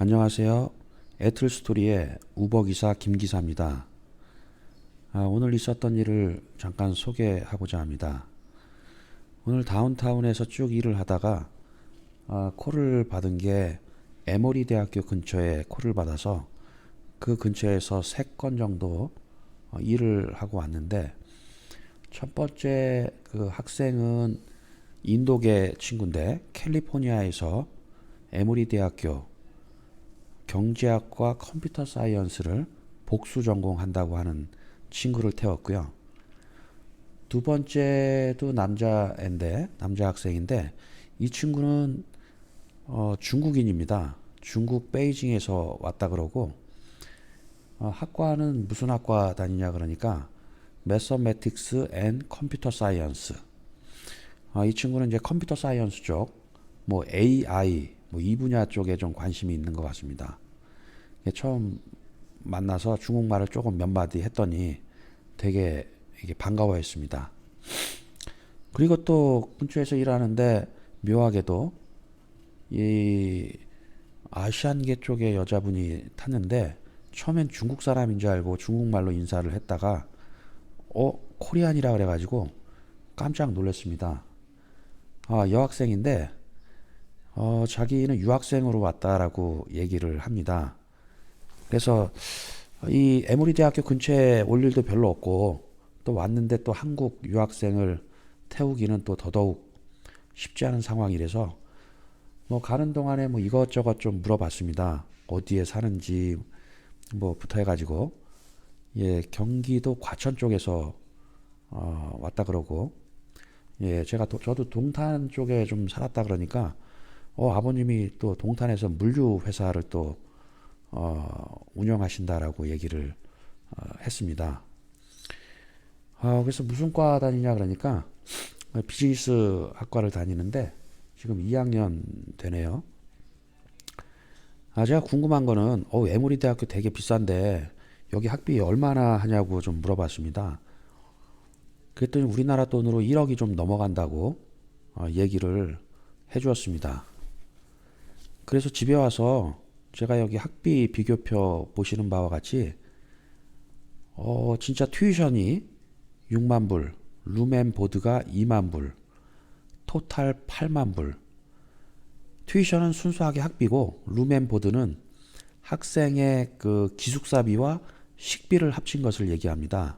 안녕하세요. 애틀스토리의 우버기사 김기사입니다. 오늘 있었던 일을 잠깐 소개하고자 합니다. 오늘 다운타운에서 쭉 일을 하다가 콜을 받은 게 에모리 대학교 근처에 콜을 받아서 그 근처에서 3건 정도 일을 하고 왔는데, 첫 번째 그 학생은 인도계 친구인데 캘리포니아에서 에모리 대학교 경제학과 컴퓨터 사이언스를 복수 전공한다고 하는 친구를 태웠고요. 두 번째도 남자 학생인데, 이 친구는 중국인입니다. 중국 베이징에서 왔다 그러고, 학과는 무슨 학과 다니냐 그러니까 매서매틱스 앤 컴퓨터 사이언스. 이 친구는 이제 컴퓨터 사이언스 쪽, 뭐 AI, 뭐 이 분야 쪽에 좀 관심이 있는 것 같습니다. 처음 만나서 중국말을 조금 몇 마디 했더니 되게 이게 반가워했습니다. 그리고 또 근처에서 일하는데 묘하게도 이 아시안계 쪽의 여자분이 탔는데, 처음엔 중국 사람인 줄 알고 중국말로 인사를 했다가 코리안이라 그래가지고 깜짝 놀랐습니다. 여학생인데 자기는 유학생으로 왔다라고 얘기를 합니다. 그래서 이 에모리 대학교 근처에 올 일도 별로 없고, 또 왔는데 또 한국 유학생을 태우기는 또 더더욱 쉽지 않은 상황이라서 뭐 가는 동안에 뭐 이것저것 좀 물어봤습니다. 어디에 사는지 뭐부터 해가지고, 예, 경기도 과천 쪽에서 왔다 그러고, 예, 저도 동탄 쪽에 좀 살았다 그러니까 아버님이 또 동탄에서 물류 회사를 또 운영하신다라고 얘기를 했습니다. 그래서 무슨 과 다니냐 그러니까 비즈니스 학과를 다니는데 지금 2학년 되네요. 제가 궁금한 거는 에모리 대학교 되게 비싼데 여기 학비 얼마나 하냐고 좀 물어봤습니다. 그랬더니 우리나라 돈으로 1억이 좀 넘어간다고 얘기를 해주었습니다. 그래서 집에 와서 제가 여기 학비 비교표 보시는 바와 같이 진짜 튜이션이 6만 불, 룸앤보드가 2만 불, 토탈 8만 불. 튜이션은 순수하게 학비고 룸앤보드는 학생의 그 기숙사비와 식비를 합친 것을 얘기합니다.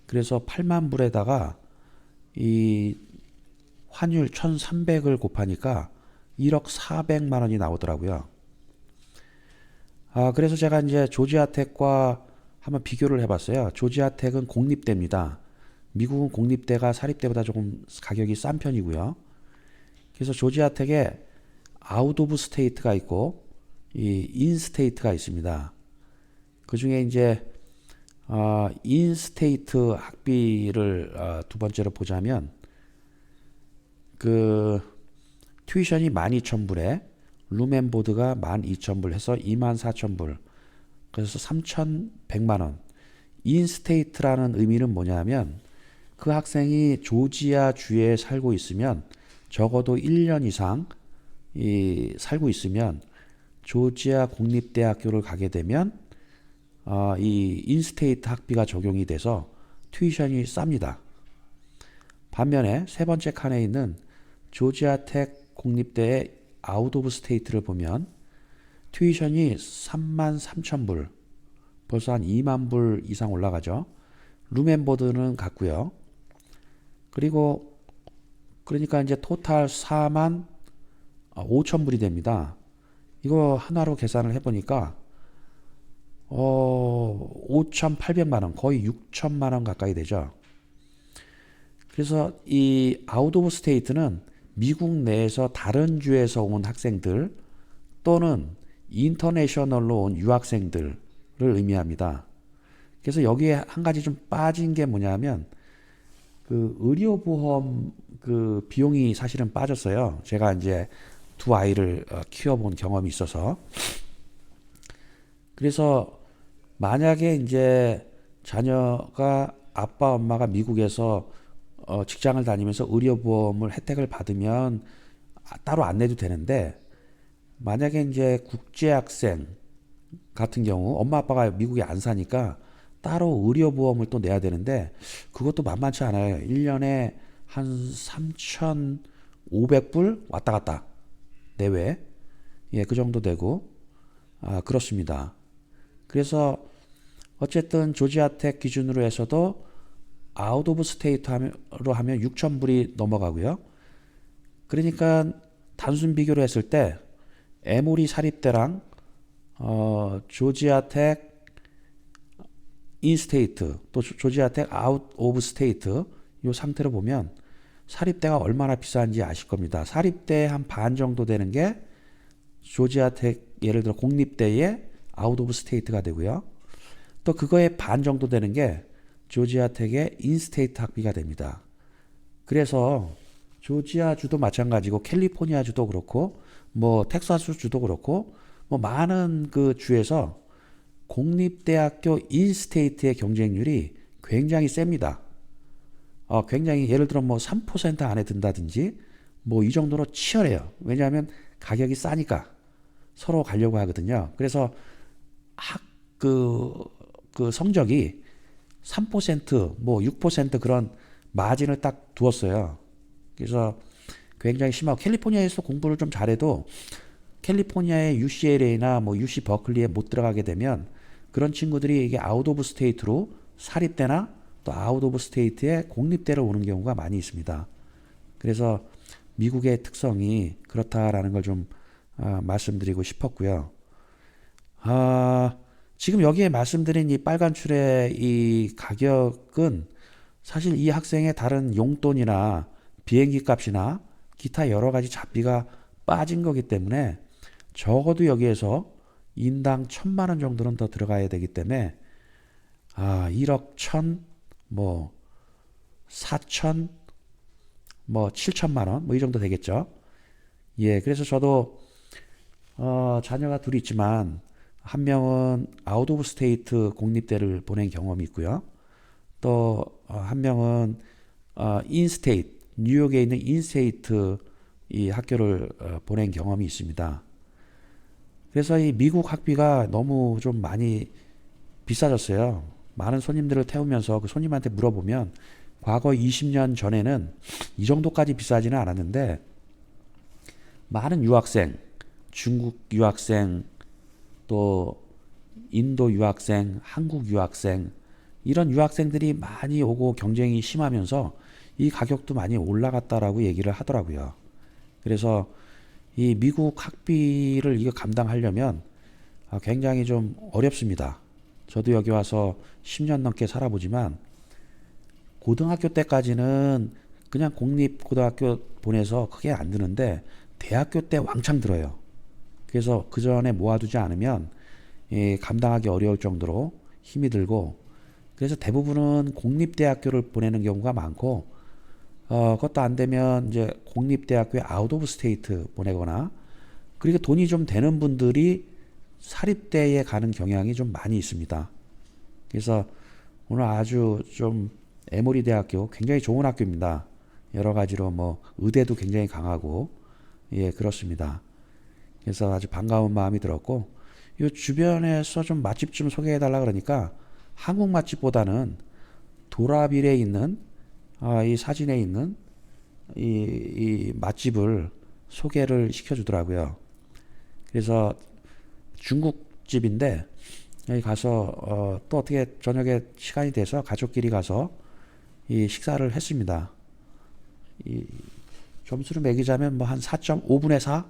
그래서 8만 불에다가 이 환율 1,300을 곱하니까 1억 400만 원이 나오더라고요. 그래서 제가 이제 조지아텍과 한번 비교를 해봤어요. 조지아텍은 공립대입니다. 미국은 공립대가 사립대보다 조금 가격이 싼 편이고요. 그래서 조지아텍에 아웃 오브 스테이트가 있고 이 인스테이트가 있습니다. 그 중에 이제 인스테이트 학비를 두 번째로 보자면 그 튜이션이 12,000불에 룸앤보드가 12,000불 해서 24,000불, 그래서 3,100만원. 인스테이트라는 의미는 뭐냐면 그 학생이 조지아 주에 살고 있으면, 적어도 1년 이상 살고 있으면 조지아 공립대학교를 가게 되면 이 인스테이트 학비가 적용이 돼서 튜이션이 쌉니다. 반면에 세 번째 칸에 있는 조지아텍 공립대의 아웃 오브 스테이트를 보면 튜이션이 33,000불, 벌써 한 2만 불 이상 올라가죠. 룸앤보드는 같고요. 그리고 그러니까 이제 토탈 4만 5천 불이 됩니다. 이거 하나로 계산을 해보니까 5,800만 원, 거의 6천만 원 가까이 되죠. 그래서 이 아웃 오브 스테이트는 미국 내에서 다른 주에서 온 학생들 또는 인터내셔널로 온 유학생들을 의미합니다. 그래서 여기에 한 가지 좀 빠진 게 뭐냐면 그 의료보험 그 비용이 사실은 빠졌어요. 제가 이제 두 아이를 키워본 경험이 있어서. 그래서 만약에 이제 자녀가 아빠 엄마가 미국에서 직장을 다니면서 의료보험을 혜택을 받으면 따로 안 내도 되는데, 만약에 이제 국제학생 같은 경우 엄마 아빠가 미국에 안 사니까 따로 의료보험을 또 내야 되는데 그것도 만만치 않아요. 1년에 한 3,500불 왔다 갔다 내외. 예, 그 정도 되고. 그렇습니다. 그래서 어쨌든 조지아텍 기준으로 해서도 아웃 오브 스테이트로 하면 6,000불이 넘어가고요. 그러니까 단순 비교를 했을 때 에모리 사립대랑 조지아텍 인스테이트 또 조지아텍 아웃 오브 스테이트 이 상태로 보면 사립대가 얼마나 비싼지 아실 겁니다. 사립대 한 반 정도 되는 게 조지아텍 예를 들어 공립대의 아웃 오브 스테이트가 되고요. 또 그거의 반 정도 되는 게 조지아텍의 인스테이트 학비가 됩니다. 그래서 조지아주도 마찬가지고 캘리포니아주도 그렇고 뭐 텍사스주도 그렇고 뭐 많은 그 주에서 공립대학교 인스테이트의 경쟁률이 굉장히 셉니다. 굉장히 예를 들어 뭐 3% 안에 든다든지 뭐 이 정도로 치열해요. 왜냐하면 가격이 싸니까 서로 가려고 하거든요. 그래서 그 성적이 3%뭐 6% 그런 마진을 딱 두었어요. 그래서 굉장히 심하고 캘리포니아에서 공부를 좀 잘해도 캘리포니아의 UCLA나 뭐 UC 버클리에 못 들어가게 되면 그런 친구들이 이게 아웃 오브 스테이트로 사립대나 또 아웃 오브 스테이트의 공립대를 오는 경우가 많이 있습니다. 그래서 미국의 특성이 그렇다라는 걸 좀 말씀드리고 싶었고요. 지금 여기에 말씀드린 이 빨간 줄의 이 가격은 사실 이 학생의 다른 용돈이나 비행기 값이나 기타 여러 가지 잡비가 빠진 거기 때문에 적어도 여기에서 인당 1,000만 원 정도는 더 들어가야 되기 때문에 1억 1,000, 뭐 4천, 뭐 7천만 원, 뭐 이 정도 되겠죠. 예, 그래서 저도 자녀가 둘이 있지만 한 명은 아웃 오브 스테이트 공립대를 보낸 경험이 있고요. 또 한 명은 인스테이트, 뉴욕에 있는 인스테이트 이 학교를 보낸 경험이 있습니다. 그래서 이 미국 학비가 너무 좀 많이 비싸졌어요. 많은 손님들을 태우면서 그 손님한테 물어보면 과거 20년 전에는 이 정도까지 비싸지는 않았는데 많은 유학생, 중국 유학생, 또 인도 유학생, 한국 유학생 이런 유학생들이 많이 오고 경쟁이 심하면서 이 가격도 많이 올라갔다라고 얘기를 하더라고요. 그래서 이 미국 학비를 이거 감당하려면 굉장히 좀 어렵습니다. 저도 여기 와서 10년 넘게 살아보지만 고등학교 때까지는 그냥 공립고등학교 보내서 크게 안 드는데 대학교 때 왕창 들어요. 그래서 그 전에 모아두지 않으면 감당하기 어려울 정도로 힘이 들고 그래서 대부분은 공립대학교를 보내는 경우가 많고 그것도 안 되면 이제 공립대학교에 아웃 오브 스테이트 보내거나 그리고 돈이 좀 되는 분들이 사립대에 가는 경향이 좀 많이 있습니다. 그래서 오늘 아주 좀 에모리 대학교 굉장히 좋은 학교입니다. 여러 가지로 뭐 의대도 굉장히 강하고 예 그렇습니다. 그래서 아주 반가운 마음이 들었고 이 주변에서 좀 맛집 좀 소개해 달라 그러니까 한국 맛집보다는 도라빌에 있는 이 사진에 있는 이 맛집을 소개를 시켜주더라고요. 그래서 중국집인데 여기 가서 또 어떻게 저녁에 시간이 돼서 가족끼리 가서 이 식사를 했습니다. 이 점수를 매기자면 뭐 한 4.5분의 4?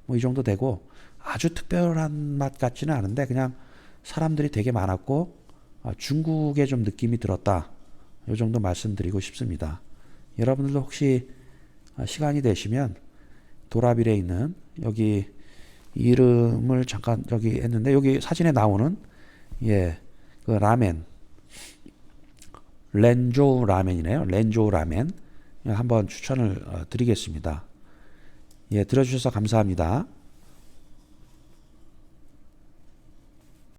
뭐 이 정도 되고 아주 특별한 맛 같지는 않은데 그냥 사람들이 되게 많았고 중국의 좀 느낌이 들었다. 이 정도 말씀드리고 싶습니다. 여러분들도 혹시 시간이 되시면 도라빌에 있는 여기 이름을 잠깐 저기 했는데 여기 사진에 나오는 그 라멘 렌조우 라멘이네요. 렌조우 라멘 한번 추천을 드리겠습니다. 들어주셔서 감사합니다.